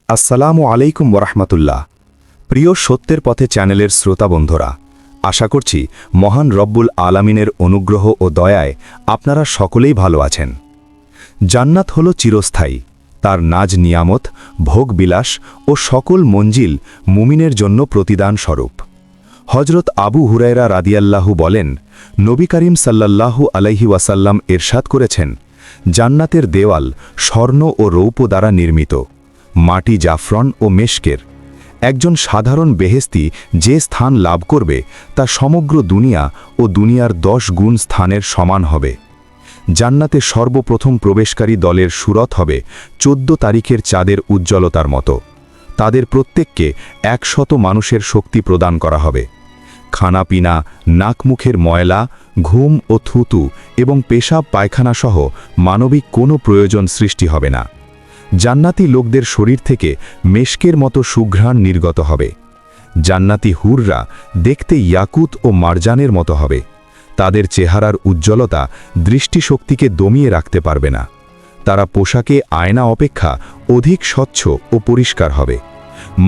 আসসালামু আলাইকুম ওরহমতুল্লাহ। প্রিয় সত্যের পথে চ্যানেলের শ্রোতা বন্ধুরা, আশা করছি মহান রব্বুল আলামিনের অনুগ্রহ ও দয়ায় আপনারা সকলেই ভালো আছেন। জান্নাত হল চিরস্থায়ী, তার নাজ নিয়ামত, ভোগবিলাস ও সকল মঞ্জিল মুমিনের জন্য প্রতিদান স্বরূপ। হজরত আবু হুরায়রা রাদিয়াল্লাহু বলেন, নবী করিম সাল্লাল্লাহু আলাইহি ওয়াসাল্লাম এরশাদ করেছেন, জান্নাতের দেওয়াল স্বর্ণ ও রৌপ্য দ্বারা নির্মিত, মাটি জাফরন ও মেশকের। একজন সাধারণ বেহেস্তি যে স্থান লাভ করবে তা সমগ্র দুনিয়া ও দুনিয়ার 10 গুণ স্থানের সমান হবে। জান্নাতে সর্বপ্রথম প্রবেশকারী দলের সুরত হবে 14 তারিখের চাঁদের উজ্জ্বলতার মতো। তাদের প্রত্যেককে 100 মানুষের শক্তি প্রদান করা হবে। খানাপিনা, নাকমুখের ময়লা, ঘুম ও থুতু এবং পেশাব পায়খানা সহ মানবিক কোনো প্রয়োজন সৃষ্টি হবে না। জান্নাতি লোকদের শরীর থেকে মেশকের মতো সুঘ্রাণ নির্গত হবে। জান্নাতি হুররা দেখতে ইয়াকুত ও মারজানের মতো হবে। তাদের চেহারার উজ্জ্বলতা দৃষ্টিশক্তিকে দমিয়ে রাখতে পারবে না। তারা পোশাকে আয়না অপেক্ষা অধিক স্বচ্ছ ও পরিষ্কার হবে।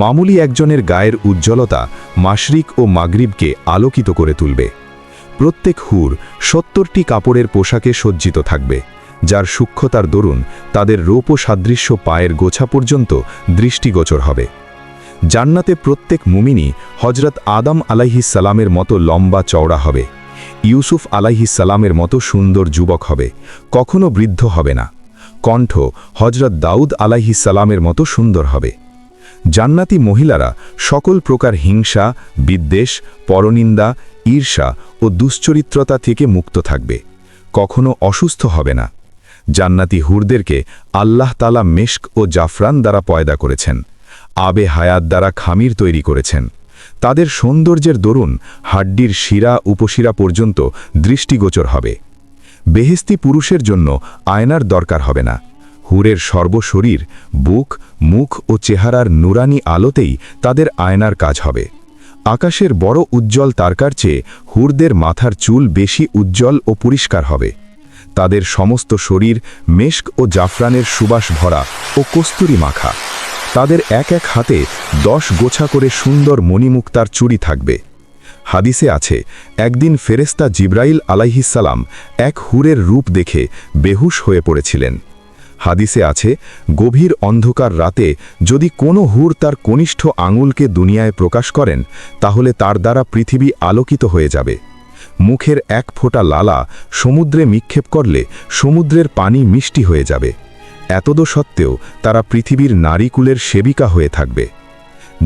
মামুলি একজনের গায়ের উজ্জ্বলতা মাশরিক ও মাগরিবকে আলোকিত করে তুলবে। প্রত্যেক হুর 70টি কাপড়ের পোশাকে সজ্জিত থাকবে, যার সূক্ষ্মতার দরুন তাদের রৌপ্য সাদৃশ্য পায়ের গোছা পর্যন্ত দৃষ্টিগোচর হবে। জান্নাতে প্রত্যেক মুমিনই হজরত আদম আলাইহিসসালামের মতো লম্বা চওড়া হবে। ইউসুফ আলাইহিসসালামের মতো সুন্দর যুবক হবে, কখনো বৃদ্ধ হবে না। কণ্ঠ হজরত দাউদ আলাইহিসসালামের মতো সুন্দর হবে। জান্নাতি মহিলারা সকল প্রকার হিংসা, বিদ্বেষ, পরনিন্দা, ঈর্ষা ও দুশ্চরিত্রতা থেকে মুক্ত থাকবে, কখনো অসুস্থ হবে না। জান্নাতি হুরদেরকে আল্লাহ তাআলা মেশক ও জাফরান দ্বারা পয়দা করেছেন, আবে হায়াত দ্বারা খামির তৈরি করেছেন। তাদের সৌন্দর্যের দরুন হাড্ডির শিরা উপশিরা পর্যন্ত দৃষ্টিগোচর হবে। বেহেস্তি পুরুষের জন্য আয়নার দরকার হবে না। হুরের সর্বশরীর, বুক, মুখ ও চেহারার নুরানি আলোতেই তাদের আয়নার কাজ হবে। আকাশের বড় উজ্জ্বল তারকার চেয়ে হুরদের মাথার চুল বেশি উজ্জ্বল ও পরিষ্কার হবে। তাদের সমস্ত শরীর মেশক ও জাফরানের সুবাস ভরা ও কস্তুরি মাখা। তাদের এক এক হাতে 10 গোছা করে সুন্দর মণিমুক্তার চুড়ি থাকবে। হাদিসে আছে, একদিন ফেরেশতা জিব্রাইল আলাইহিসসালাম এক হুরের রূপ দেখে বেহুশ হয়ে পড়েছিলেন। হাদিসে আছে, গভীর অন্ধকার রাতে যদি কোনো হুর তার কনিষ্ঠ আঙুলকে দুনিয়ায় প্রকাশ করেন, তাহলে তার দ্বারা পৃথিবী আলোকিত হয়ে যাবে। মুখের এক ফোঁটা লালা সমুদ্রে নিক্ষেপ করলে সমুদ্রের পানি মিষ্টি হয়ে যাবে। এতদ সত্ত্বেও তারা পৃথিবীর নারীকুলের সেবিকা হয়ে থাকবে।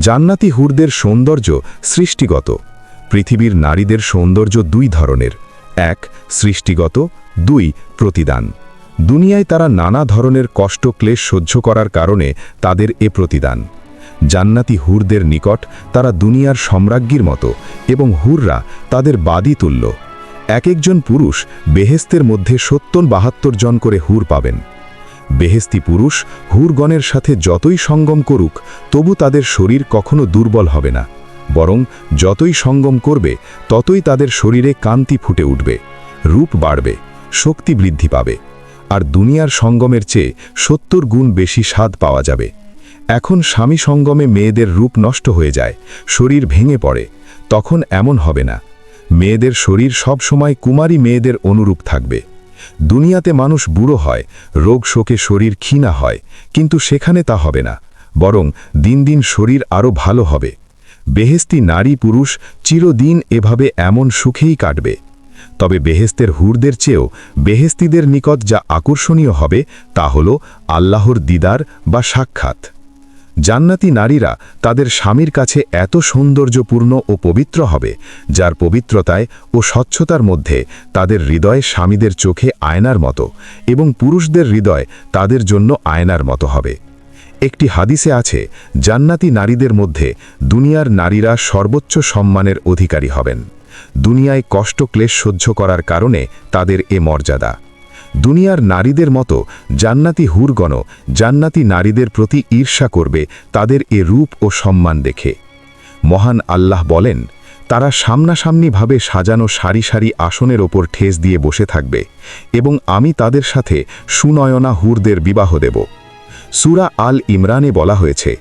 জান্নাতি হুরদের সৌন্দর্য সৃষ্টিগত। পৃথিবীর নারীদের সৌন্দর্য 2 ধরনের, 1 সৃষ্টিগত, 2 প্রতিদান। দুনিয়ায় তারা নানা ধরনের কষ্ট ক্লেশ সহ্য করার কারণে তাদের এ প্রতিদান। জান্নাতি হুরদের নিকট তারা দুনিয়ার সম্রাজ্ঞীর মতো এবং হুররা তাদের বাদী তুল্য। এক একজন পুরুষ বেহেস্তের মধ্যে 70-72 জন করে হুর পাবেন। বেহেস্তি পুরুষ হুরগণের সাথে যতই সঙ্গম করুক, তবু তাদের শরীর কখনো দুর্বল হবে না, বরং যতই সঙ্গম করবে ততই তাদের শরীরে কান্তি ফুটে উঠবে, রূপ বাড়বে, শক্তি বৃদ্ধি পাবে। আর দুনিয়ার সঙ্গমের চেয়ে 70 গুণ বেশি স্বাদ পাওয়া যাবে। এখন স্বামী সঙ্গমে মেয়েদের রূপ নষ্ট হয়ে যায়, শরীর ভেঙে পড়ে, তখন এমন হবে না। মেয়েদের শরীর সব সময় কুমারী মেয়েদের অনুরূপ থাকবে। দুনিয়াতে মানুষ বুড়ো হয়, রোগ শোকে শরীর ক্ষীণা হয়, কিন্তু সেখানে তা হবে না, বরং দিন দিন শরীর আরও ভালো হবে। বেহেস্তি নারী পুরুষ চিরদিন এভাবে এমন সুখেই কাটবে। তবে বেহেস্তের হুরদের চেয়েও বেহেস্তিদের নিকট যা আকর্ষণীয় হবে তা হল আল্লাহর দিদার বা সাক্ষাৎ। জান্নাতি নারীরা তাদের স্বামীর কাছে এত সৌন্দর্যপূর্ণ ও পবিত্র হবে, যার পবিত্রতায় ও স্বচ্ছতার মধ্যে তাদের হৃদয় স্বামীদের চোখে আয়নার মতো এবং পুরুষদের হৃদয় তাদের জন্য আয়নার মতো হবে। একটি হাদিসে আছে, জান্নাতি নারীদের মধ্যে দুনিয়ার নারীরা সর্বোচ্চ সম্মানের অধিকারী হবেন। দুনিয়ায় কষ্ট ক্লেশ সহ্য করার কারণে তাদের এ মর্যাদা। দুনিয়ার নারীদের মতো জান্নাতি হুরগণ জান্নাতি নারীদের প্রতি ঈর্ষা করবে তাদের এ রূপ ও সম্মান দেখে। মহান আল্লাহ বলেন, তারা সামনাসামনিভাবে সাজানো সারি সারি আসনের ওপর ঠেস দিয়ে বসে থাকবে এবং আমি তাদের সাথে সুনয়না হুরদের বিবাহ দেব। সূরা আল ইমরানে বলা হয়েছে,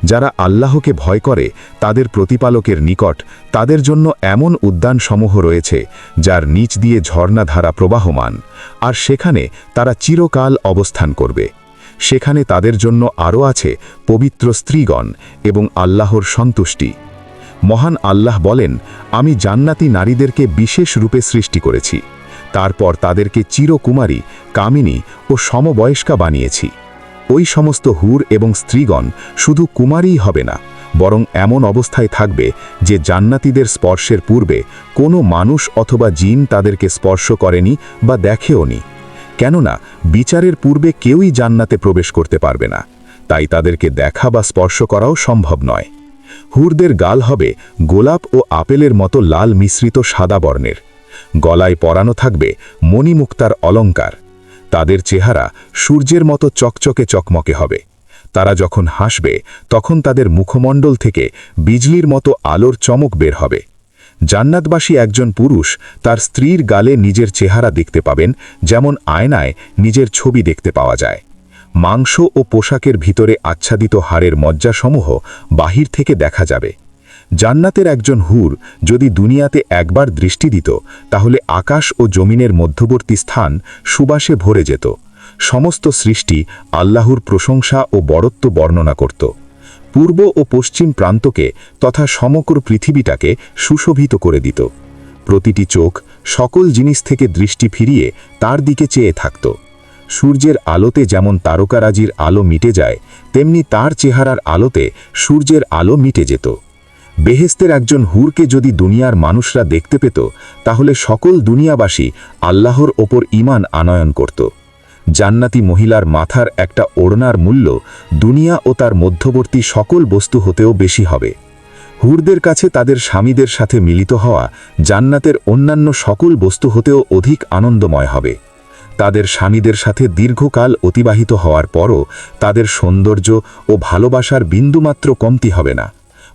যারা আল্লাহকে ভয় করে তাদের প্রতিপালকের নিকট তাদের জন্য এমন উদ্যানসমূহ রয়েছে যার নিচ দিয়ে ঝর্ণাধারা প্রবাহমান, আর সেখানে তারা চিরকাল অবস্থান করবে। সেখানে তাদের জন্য আরও আছে পবিত্র স্ত্রীগণ এবং আল্লাহর সন্তুষ্টি। মহান আল্লাহ বলেন, আমি জান্নাতি নারীদেরকে বিশেষ রূপে সৃষ্টি করেছি, তারপর তাদেরকে চিরকুমারী, কামিনী ও সমবয়স্কা বানিয়েছি। ওই সমস্ত হুর এবং স্ত্রীগণ শুধু কুমারীই হবে না, বরং এমন অবস্থায় থাকবে যে জান্নাতীদের স্পর্শের পূর্বে কোনো মানুষ অথবা জিন তাদেরকে স্পর্শ করেনি বা দেখেওনি। কেননা বিচারের পূর্বে কেউই জান্নাতে প্রবেশ করতে পারবে না, তাই তাদেরকে দেখা বা স্পর্শ করাও সম্ভব নয়। হুরদের গাল হবে গোলাপ ও আপেলের মতো লাল মিশ্রিত সাদা বর্ণের। গলায় পরানো থাকবে মণিমুক্তার অলঙ্কার। তাদের চেহারা সূর্যের মতো চকচকে চকমকে হবে। তারা যখন হাসবে তখন তাদের মুখমণ্ডল থেকে বিজলির মতো আলোর চমক বের হবে। জান্নাতবাসী একজন পুরুষ তার স্ত্রীর গালে নিজের চেহারা দেখতে পাবেন, যেমন আয়নায় নিজের ছবি দেখতে পাওয়া যায়। মাংস ও পোশাকের ভিতরে আচ্ছাদিত হাড়ের মজ্জাসমূহ বাহির থেকে দেখা যাবে। জান্নাতের একজন হুর যদি দুনিয়াতে একবার দৃষ্টি দিত, তাহলে আকাশ ও জমিনের মধ্যবর্তী স্থান সুবাসে ভরে যেত। সমস্ত সৃষ্টি আল্লাহর প্রশংসা ও বড়ত্ব বর্ণনা করত। পূর্ব ও পশ্চিম প্রান্তকে তথা সমগ্র পৃথিবীটাকে সুশোভিত করে দিত। প্রতিটি চোখ সকল জিনিস থেকে দৃষ্টি ফিরিয়ে তার দিকে চেয়ে থাকত। সূর্যের আলোতে যেমন তারকারাজির আলো মিটে যায়, তেমনি তার চেহারার আলোতে সূর্যের আলো মিটে যেত। বেহেস্তের একজন হুরকে যদি দুনিয়ার মানুষরা দেখতে পেত, তাহলে সকল দুনিয়াবাসী আল্লাহর ওপর ঈমান আনয়ন করত। জান্নাতি মহিলার মাথার একটা ওড়নার মূল্য দুনিয়া ও তার মধ্যবর্তী সকল বস্তু হতেও বেশি হবে। হুরদের কাছে তাদের স্বামীদের সাথে মিলিত হওয়া জান্নাতের অন্যান্য সকল বস্তু হতেও অধিক আনন্দময় হবে। তাদের স্বামীদের সাথে দীর্ঘকাল অতিবাহিত হওয়ার পরও তাদের সৌন্দর্য ও ভালোবাসার বিন্দুমাত্র কমতি হবে না,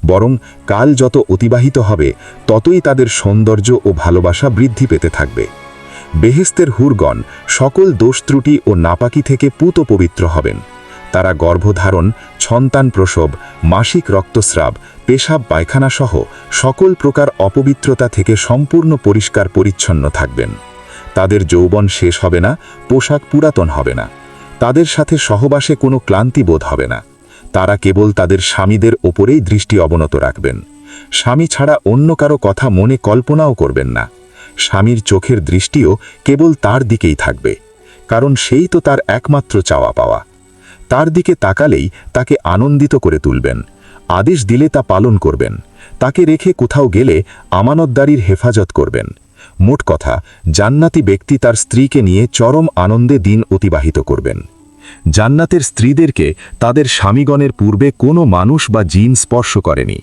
বরং কাল যত অতিবাহিত হবে ততই তাদের সৌন্দর্য ও ভালোবাসা বৃদ্ধি পেতে থাকবে। বেহেস্তের হুরগণ সকল দোষ ত্রুটি ও নাপাকি থেকে পুত পবিত্র হবেন। তারা গর্ভধারণ, সন্তান প্রসব, মাসিক রক্তস্রাব, পেশাব পায়খানা সহ সকল প্রকার অপবিত্রতা থেকে সম্পূর্ণ পরিষ্কার পরিচ্ছন্ন থাকবেন। তাদের যৌবন শেষ হবে না, পোশাক পুরাতন হবে না, তাদের সাথে সহবাসে কোনো ক্লান্তি বোধ হবে না। তারা কেবল তাদের স্বামীদের ওপরেই দৃষ্টি অবনত রাখবেন। স্বামী ছাড়া অন্য কারো কথা মনে কল্পনাও করবেন না। স্বামীর চোখের দৃষ্টিও কেবল তার দিকেই থাকবে, কারণ সেই তো তার একমাত্র চাওয়া পাওয়া। তার দিকে তাকালেই তাকে আনন্দিত করে তুলবেন, আদেশ দিলে তা পালন করবেন, তাকে রেখে কোথাও গেলে আমানতদারির হেফাজত করবেন। মোট কথা, জান্নাতি ব্যক্তি তার স্ত্রীকে নিয়ে চরম আনন্দে দিন অতিবাহিত করবেন। জান্নাতের স্ত্রীদেরকে তাদের স্বামীগণের পূর্বে কোনো মানুষ বা জিন স্পর্শ করেনি।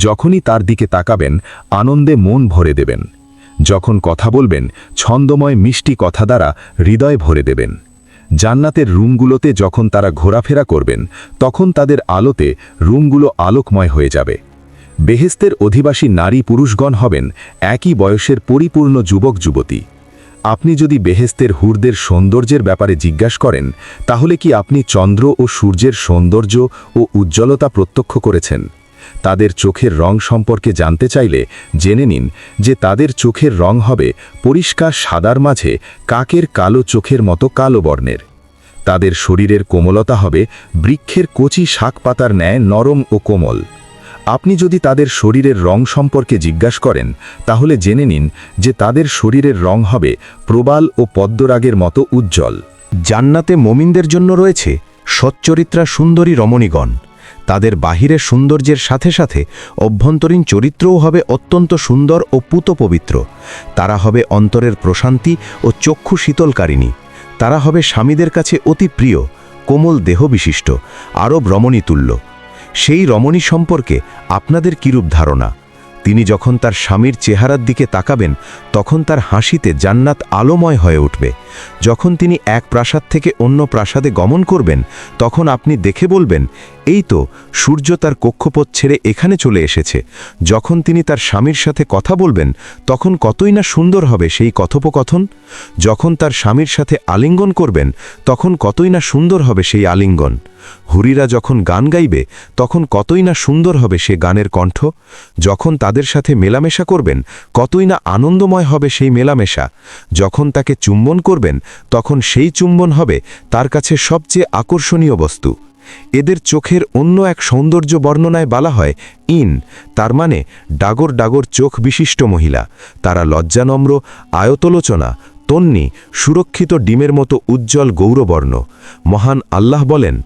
যখনই তার দিকে তাকাবেন আনন্দে মন ভরে দেবেন। যখন কথা বলবেন ছন্দময় মিষ্টি কথা দ্বারা হৃদয় ভরে দেবেন। জান্নাতের রুমগুলোতে যখন তারা ঘোরাফেরা করবেন তখন তাদের আলোতে রুমগুলো আলোকময় হয়ে যাবে। বেহেস্তের অধিবাসী নারী পুরুষগণ হবেন একই বয়সের পরিপূর্ণ যুবক যুবতী। আপনি যদি বেহেস্তের হুরদের সৌন্দর্যের ব্যাপারে জিজ্ঞাসা করেন, তাহলে কি আপনি চন্দ্র ও সূর্যের সৌন্দর্য ও উজ্জ্বলতা প্রত্যক্ষ করেছেন? তাদের চোখের রং সম্পর্কে জানতে চাইলে জেনে নিন যে তাদের চোখের রং হবে পরিষ্কার সাদার মাঝে কাকের কালো চোখের মতো কালো বর্ণের। তাদের শরীরের কোমলতা হবে বৃক্ষের কচি শাক পাতার ন্যায় নরম ও কোমল। আপনি যদি তাদের শরীরের রং সম্পর্কে জিজ্ঞাসা করেন, তাহলে জেনে নিন যে তাদের শরীরের রং হবে প্রবাল ও পদ্মরাগের মতো উজ্জ্বল। জান্নাতে মোমিনদের জন্য রয়েছে সচ্চরিত্রা সুন্দরী রমণীগণ। তাদের বাহিরের সৌন্দর্যের সাথে সাথে অভ্যন্তরীণ চরিত্রও হবে অত্যন্ত সুন্দর ও পুত পবিত্র। তারা হবে অন্তরের প্রশান্তি ও চক্ষু শীতলকারিণী। তারা হবে স্বামীদের কাছে অতি প্রিয়, কোমল দেহবিশিষ্ট, আরব রমণী তুল্য। সেই রমণী সম্পর্কে আপনাদের কিরূপ ধারণা? তিনি যখন তার স্বামীর চেহারার দিকে তাকাবেন তখন তার হাসিতে জান্নাত আলোময় হয়ে উঠবে। যখন তিনি এক প্রাসাদ থেকে অন্য প্রাসাদে গমন করবেন তখন আপনি দেখে বলবেন, এই তো সূর্য তার কক্ষপথ ছেড়ে এখানে চলে এসেছে। যখন তিনি তার স্বামীর সাথে কথা বলবেন তখন কতই না সুন্দর হবে সেই কথোপকথন। যখন তার স্বামীর সাথে আলিঙ্গন করবেন তখন কতই না সুন্দর হবে সেই আলিঙ্গন। হুরিরা যখন গান গাইবে তখন কতই না সুন্দর হবে সে গানের কণ্ঠ। যখন তাদের সাথে মেলামেশা করবেন কতই না আনন্দময় হবে সেই মেলামেশা। যখন তাকে চুম্বন করবেন তখন সেই চুম্বন হবে তার কাছে সবচেয়ে আকর্ষণীয় বস্তু। এদের চোখের অন্য এক সৌন্দর্য বর্ণনায় বলা হয় ইন, তার মানে ডাগর ডাগর চোখ বিশিষ্ট মহিলা। তারা লজ্জানম্র, আয়তলোচনা, তন্নি, সুরক্ষিত ডিমের মতো উজ্জ্বল গৌরবর্ণ। মহান আল্লাহ বলেন,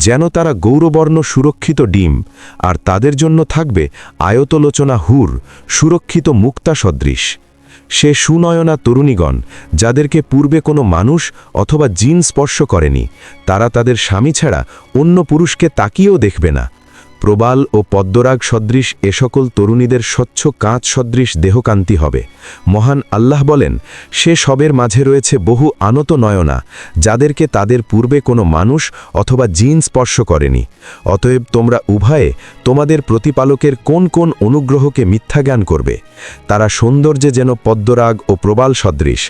যেন তারা গৌরবর্ণ সুরক্ষিত ডিম, আর তাদের জন্য থাকবে আয়তলোচনা হুর, সুরক্ষিত মুক্তা সদৃশ। সে সুনয়না তরুণীগণ, যাদেরকে পূর্বে কোনো মানুষ অথবা জিন স্পর্শ করেনি। তারা তাদের স্বামী ছাড়া অন্য পুরুষকে তাকিয়েও দেখবে না। প্রবাল ও পদ্মরাগ সদৃশ এ সকল তরুণীদের স্বচ্ছ কাঁচ সদৃশ দেহকান্তি হবে। মহান আল্লাহ বলেন, সে সবের মাঝে রয়েছে বহু আনত নয়না, যাদেরকে তাদের পূর্বে কোনো মানুষ অথবা জিন স্পর্শ করেনি। অতএব তোমরা উভয়ে তোমাদের প্রতিপালকের কোন কোন অনুগ্রহকে মিথ্যা জ্ঞান করবে। তারা সৌন্দর্যে যেন পদ্মরাগ ও প্রবাল সদৃশ,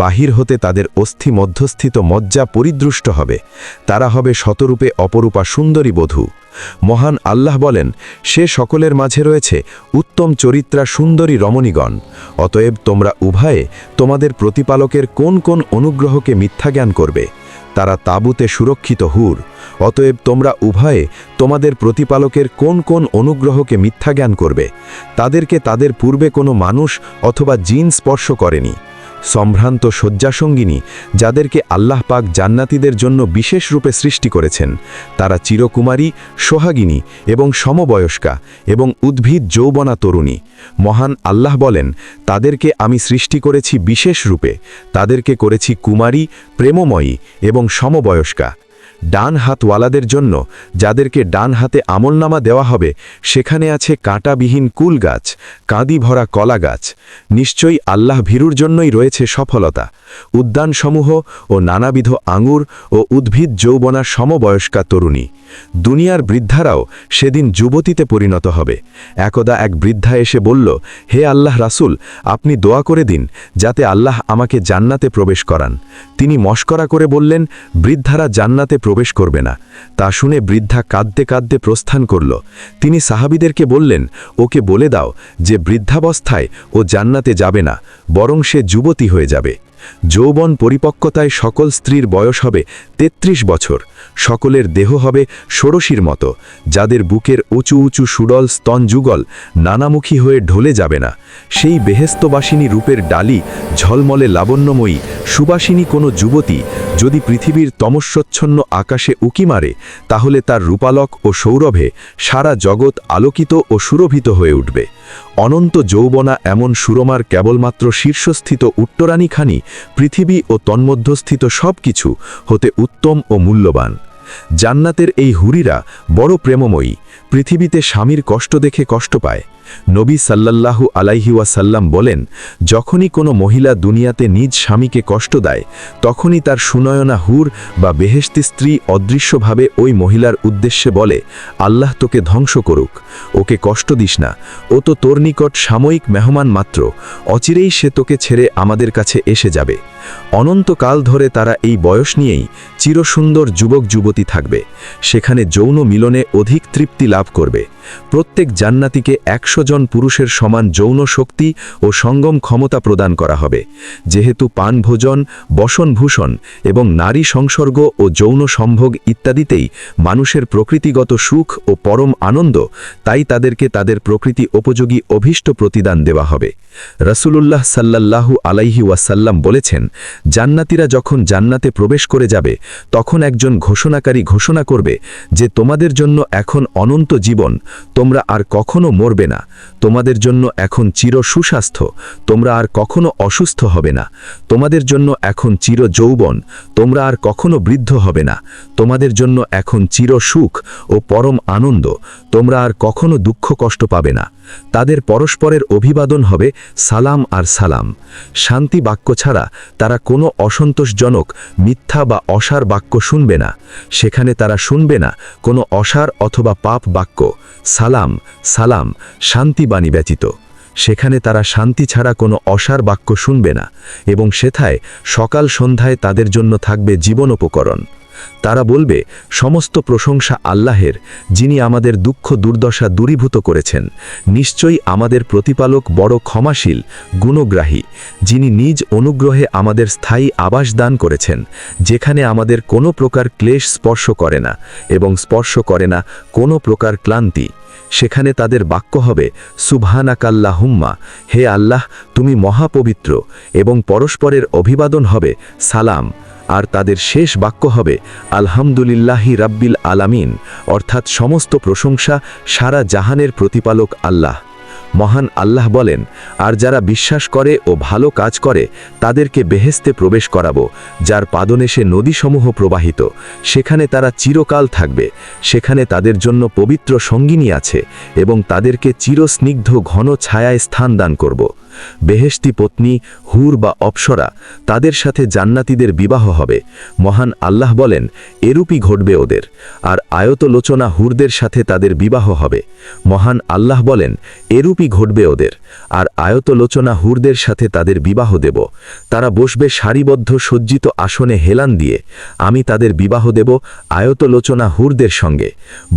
বাহির হতে তাদের অস্থি মধ্যস্থিত মজ্জা পরিদৃষ্ট হবে। তারা হবে শতরূপে অপরূপা সুন্দরী বধূ। মহান আল্লাহ বলেন, সে সকলের মাঝে রয়েছে উত্তম চরিত্রা সুন্দরী রমণীগণ। অতএব তোমরা উভয়ে তোমাদের প্রতিপালকের কোন কোন অনুগ্রহকে মিথ্যা জ্ঞান করবে। তারা তাঁবুতে সুরক্ষিত হুর। অতএব তোমরা উভয়ে তোমাদের প্রতিপালকের কোন কোন অনুগ্রহকে মিথ্যা জ্ঞান করবে। তাদেরকে তাদের পূর্বে কোনো মানুষ অথবা জিন স্পর্শ করেনি। সম্ভ্রান্ত শয্যাসঙ্গিনী, যাদেরকে আল্লাহ পাক জান্নাতীদের জন্য বিশেষ রূপে সৃষ্টি করেছেন। তারা চিরকুমারী, সোহাগিনী এবং সমবয়স্কা এবং উদ্ভিদ যৌবনা তরুণী। মহান আল্লাহ বলেন, তাদেরকে আমি সৃষ্টি করেছি বিশেষ রূপে। তাদেরকে করেছি কুমারী, প্রেমময়ী এবং সমবয়স্কা। ডান হাতওয়ালাদের জন্য, যাদেরকে ডান হাতে আমলনামা দেওয়া হবে, সেখানে আছে কাঁটাবিহীন কুল গাছ, কাঁদি ভরা কলা গাছ। নিশ্চয়ই আল্লাহ ভীরুর জন্যই রয়েছে সফলতা। উদ্যানসমূহ ও নানাবিধ আঙুর ও উদ্ভিদ যৌবনা সমবয়স্কা তরুণী। দুনিয়ার বৃদ্ধারাও সেদিন যুবতীতে পরিণত হবে। একদা এক বৃদ্ধা এসে বলল, হে আল্লাহ রাসূল, আপনি দোয়া করে দিন যাতে আল্লাহ আমাকে জান্নাতে প্রবেশ করান। তিনি মশকরা করে বললেন, বৃদ্ধারা জান্নাতে প্রবেশ করবে না। তা শুনে বৃদ্ধা কাঁদতে কাঁদতে প্রস্থান করল। তিনি সাহাবীদেরকে বললেন, ওকে বলে দাও যে বৃদ্ধাবস্থায় ও জান্নাতে যাবে না, বরং সে যুবতী হয়ে যাবে। যৌবন পরিপক্কতায় সকল স্ত্রীর বয়স হবে 33 বছর। সকলের দেহ হবে ষোড়শীর মতো, যাদের বুকের উঁচু উঁচু সুডল স্তন যুগল নানামুখী হয়ে ঢলে যাবে না। সেই বেহেস্তবাসিনী রূপের ডালি, ঝলমলে লাবণ্যময়ী সুবাসিনী কোনো যুবতী যদি পৃথিবীর তমস্বচ্ছন্ন আকাশে উকি মারে, তাহলে তার রূপালক ও সৌরভে সারা জগৎ আলোকিত ও সুরভিত হয়ে উঠবে। অনন্ত যৌবনা এমন সুরমার কেবলমাত্র শীর্ষস্থিত উত্তরাণীখানি পৃথিবী ও তন্মধ্যস্থিত সব কিছু হতে উত্তম ও মূল্যবান। জান্নাতের এই হুরিরা বড় প্রেমময়ী। পৃথিবীতে স্বামীর কষ্ট দেখে কষ্ট পায়। নবী সাল্লাল্লাহু আলাইহি ওয়াসাল্লাম বলেন, যখনই কোনো মহিলা দুনিয়াতে নিজ স্বামীকে কষ্ট দেয়, তখনই তার সুনয়না হুর বা বেহেশতি স্ত্রী অদৃশ্যভাবে ওই মহিলার উদ্দেশ্যে বলে, আল্লাহ তোকে ধ্বংস করুক, ওকে কষ্ট দিস না, ও তো তোর নিকট সাময়িক মেহমান মাত্র, অচিরেই সে তোকে ছেড়ে আমাদের কাছে এসে যাবে। অনন্তকাল ধরে তারা এই বয়স নিয়েই চিরসুন্দর যুবক যুবতী থাকবে। সেখানে যৌন মিলনে অধিক তৃপ্তি লাভ করবে। প্রত্যেক জান্নাতীকে 100 জন পুরুষের সমান যৌন শক্তি ও সঙ্গম ক্ষমতা প্রদান করা হবে। যেহেতু পান ভোজন, বসনভূষণ এবং নারী সংসর্গ ও যৌন সম্ভোগ ইত্যাদিতেই মানুষের প্রকৃতিগত সুখ ও পরম আনন্দ, তাই তাদেরকে তাদের প্রকৃতি উপযোগী অভীষ্ট প্রতিদান দেওয়া হবে। রাসূলুল্লাহ সাল্লাল্লাহু আলাইহি ওয়াসাল্লাম বলেছেন, জান্নাতীরা যখন জান্নাতে প্রবেশ করে যাবে, তখন একজন ঘোষণাকারী ঘোষণা করবে যে তোমাদের জন্য এখন অনন্ত জীবন, তোমরা আর কখনো মরবে না। তোমাদের জন্য এখন চির সুস্বাস্থ্য, তোমরা আর কখনো অসুস্থ হবে না। তোমাদের জন্য এখন চির যৌবন, তোমরা আর কখনো বৃদ্ধ হবে না। তোমাদের জন্য এখন চির সুখ ও পরম আনন্দ, তোমরা আর কখনো দুঃখ কষ্ট পাবে না। তাদের পরস্পরের অভিবাদন হবে সালাম আর সালাম। শান্তি বাক্য ছাড়া তারা কোনো অসন্তোষজনক মিথ্যা বা অসার বাক্য শুনবে না। সেখানে তারা শুনবে না কোনো অসার অথবা পাপ বাক্য। সালাম সালাম শান্তিবাণী ব্যতীত। সেখানে তারা শান্তি ছাড়া কোনো অসার বাক্য শুনবে না, এবং সেথায় সকাল সন্ধ্যায় তাদের জন্য থাকবে জীবনোপকরণ। তারা বলবে, সমস্ত প্রশংসা আল্লাহের, যিনি আমাদের দুঃখ দুর্দশা দূরীভূত করেছেন। নিশ্চয়ই আমাদের প্রতিপালক বড় ক্ষমাশীল, গুণগ্রাহী, যিনি নিজ অনুগ্রহে আমাদের স্থায়ী আবাস দান করেছেন, যেখানে আমাদের কোনো প্রকার ক্লেশ স্পর্শ করে না এবং স্পর্শ করে না কোনো প্রকার ক্লান্তি। সেখানে তাদের বাক্য হবে সুবহানাকাল্লাহুম্মা, হে আল্লাহ তুমি মহাপবিত্র, এবং পরস্পরের অভিবাদন হবে সালাম। আর তাদের শেষ বাক্য হবে আলহামদুলিল্লাহি রাব্বিল আলামিন, অর্থাৎ সমস্ত প্রশংসা সারা জাহানের প্রতিপালক আল্লাহ। মহান আল্লাহ বলেন, আর যারা বিশ্বাস করে ও ভালো কাজ করে তাদেরকে বেহেশতে প্রবেশ করাবো, যার পাদদেশে নদীসমূহ প্রবাহিত, সেখানে তারা চিরকাল থাকবে। সেখানে তাদের জন্য পবিত্র সঙ্গিনী আছে, এবং তাদেরকে চিরস্নিগ্ধ ঘন ছায়ায় স্থান দান করব। বেহেশতি পত্নী, হুর বা অপ্সরা, তাদের সাথে জান্নাতীদের বিবাহ হবে। মহান আল্লাহ বলেন, এরূপই ঘটবে ওদের। আর আয়তলোচনা হুরদের সাথে তাদের বিবাহ হবে। মহান আল্লাহ বলেন, এরূপই ঘটবে ওদের। আর আয়তলোচনা হুরদের সাথে তাদের বিবাহ দেব। তারা বসবে সারিবদ্ধ সজ্জিত আসনে হেলান দিয়ে। আমি তাদের বিবাহ দেব আয়তলোচনা হুরদের সঙ্গে।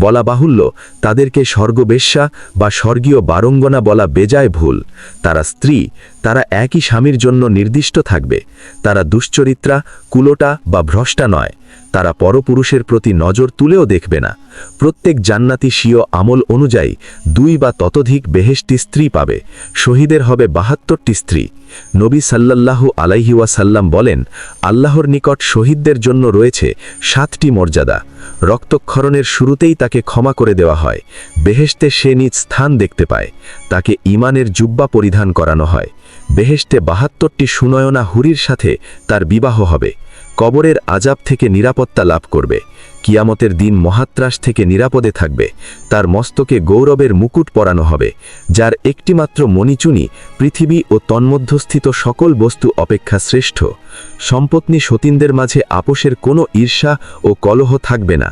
বলা বাহুল্য, তাদেরকে স্বর্গবেশ্যা বা স্বর্গীয় বারঙ্গনা বলা বেজায় ভুল। তারা স্ত্রী, তারা একই স্বামীর জন্য নির্দিষ্ট থাকবে। তারা দুশ্চরিত্রা, কুলোটা বা ভ্রষ্টা নয়। তারা পরপুরুষের প্রতি নজর তুলেও দেখবে না। প্রত্যেক জান্নাতি স্বীয় আমল অনুযায়ী 2 বা ততোধিক বেহেশতি স্ত্রী পাবে। শহীদের হবে 72টি স্ত্রী। নবী সাল্লাল্লাহু আলাইহি ওয়াসাল্লাম বলেন, আল্লাহর নিকট শহীদদের জন্য রয়েছে 7টি মর্যাদা। রক্তক্ষরণের শুরুতেই তাকে ক্ষমা করে দেওয়া হয়। বেহেশতে সে নিজ স্থান দেখতে পায়। তাকে ঈমানের জুব্বা পরিধান করানো হয়। বেহেশতে 72টি সুনয়না হুরির সাথে তার বিবাহ হবে। কবরের আযাব থেকে নিরাপত্তা লাভ করবে। কিয়ামতের দিন মহাত্রাস থেকে নিরাপদে থাকবে। তার মস্তকে গৌরবের মুকুট পরানো হবে, যার একটিমাত্র মণিচুনি পৃথিবী ও তন্মধ্যস্থিত সকল বস্তু অপেক্ষা শ্রেষ্ঠ। সম্পত্তি সতীনদের মাঝে আপোষের কোনো ঈর্ষা ও কলহ থাকবে না।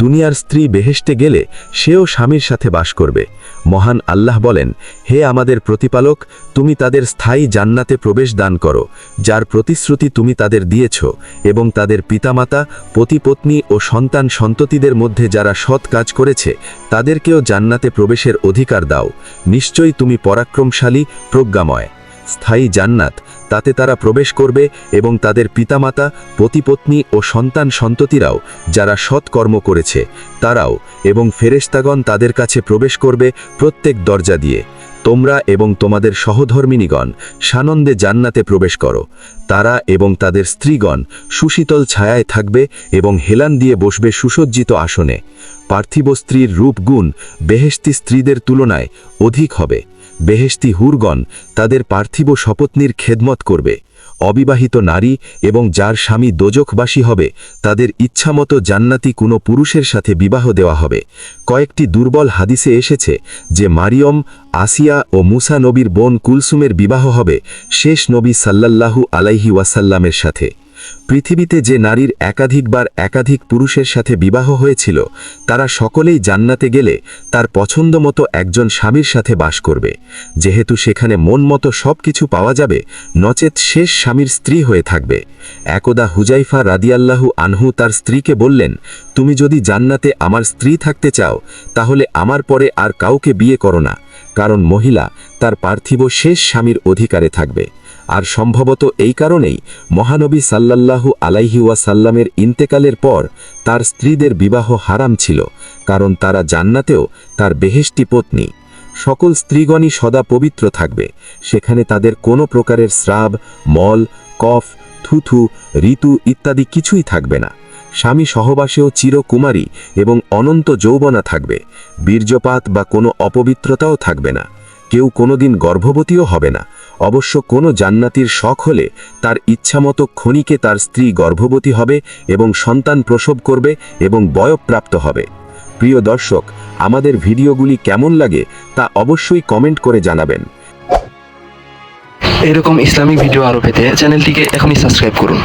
দুনিয়ার স্ত্রী বেহেশতে গেলে সেও স্বামীর সাথে বাস করবে। মহান আল্লাহ বলেন, হে আমাদের প্রতিপালক, তুমি তাদের স্থায়ী জান্নাতে প্রবেশ দান করো, যার প্রতিশ্রুতি তুমি তাদের দিয়েছ, এবং তাদের পিতামাতা, পতিপত্নী ও সন্তান সন্ততিদের মধ্যে যারা সৎ কাজ করেছে তাদেরকেও জান্নাতে প্রবেশের অধিকার দাও। নিশ্চয়ই তুমি পরাক্রমশালী, প্রজ্ঞাময়। স্থায়ী জান্নাত, তাতে তারা প্রবেশ করবে, এবং তাদের পিতামাতা, পতিপত্নী ও সন্তান সন্ততিরাও যারা সৎকর্ম করেছে তারাও, এবং ফেরেশতাগণ তাদের কাছে প্রবেশ করবে প্রত্যেক দরজা দিয়ে। তোমরা এবং তোমাদের সহধর্মিনীগণ সানন্দে জান্নাতে প্রবেশ করো। তারা এবং তাদের স্ত্রীগণ সুশীতল ছায়ায় থাকবে এবং হেলান দিয়ে বসবে সুসজ্জিত আসনে। পার্থিব স্ত্রীর রূপগুণ বেহেশতি স্ত্রীদের তুলনায় অধিক হবে। বেহেশতি হুরগণ তাদের পার্থিব সপত্নীর খেদমত করবে। অবিবাহিত নারী এবং যার স্বামী দোজখবাসী হবে তাদের ইচ্ছামতো জান্নাতি কোনো পুরুষের সাথে বিবাহ দেওয়া হবে। কয়েকটি দুর্বল হাদিসে এসেছে যে মারিয়ম, আসিয়া ও মুসা নবীর বোন কুলসুমের বিবাহ হবে শেষ নবী সাল্লাল্লাহু আলাইহি ওয়াসাল্লামের সাথে। পৃথিবীতে যে নারীর একাধিকবার একাধিক পুরুষের সাথে বিবাহ হয়েছিল তারা সকলেই জান্নাতে গেলে তার পছন্দমতো একজন স্বামীর সাথে বাস করবে, যেহেতু সেখানে মন মতো সব কিছু পাওয়া যাবে, নচেত শেষ স্বামীর স্ত্রী হয়ে থাকবে। একদা হুজাইফা রাদিয়াল্লাহু আনহু তার স্ত্রীকে বললেন, তুমি যদি জান্নাতে আমার স্ত্রী থাকতে চাও তাহলে আমার পরে আর কাউকে বিয়ে করো না, কারণ মহিলা তার পার্থিব শেষ স্বামীর অধিকারে থাকবে। আর সম্ভবত এই কারণেই মহানবী সাল্লাল্লাহু আলাইহি ওয়াসাল্লামের ইন্তেকালের পর তার স্ত্রীদের বিবাহ হারাম ছিল, কারণ তারা জান্নাতেও তার বেহেশতি পত্নী। সকল স্ত্রীগণই সদা পবিত্র থাকবে। সেখানে তাদের কোনো প্রকারের স্রাব, মল, কফ, থুথু, ঋতু ইত্যাদি কিছুই থাকবে না। স্বামী সহবাসেও চিরকুমারী এবং অনন্ত যৌবনা থাকবে। বীর্যপাত বা কোনো অপবিত্রতাও থাকবে না। কেউ কোনোদিন গর্ভবতীও হবে না। অবশ্য কোনো জান্নাতীর শখ হলে তার ইচ্ছামতো ক্ষণিকে তার স্ত্রী গর্ভবতী হবে এবং সন্তান প্রসব করবে এবং বয়ঃপ্রাপ্ত হবে। প্রিয় দর্শক, আমাদের ভিডিওগুলি কেমন লাগে তা অবশ্যই কমেন্ট করে জানাবেন। এরকম ইসলামিক ভিডিও আরও পেতে চ্যানেলটিকে এখনই সাবস্ক্রাইব করুন।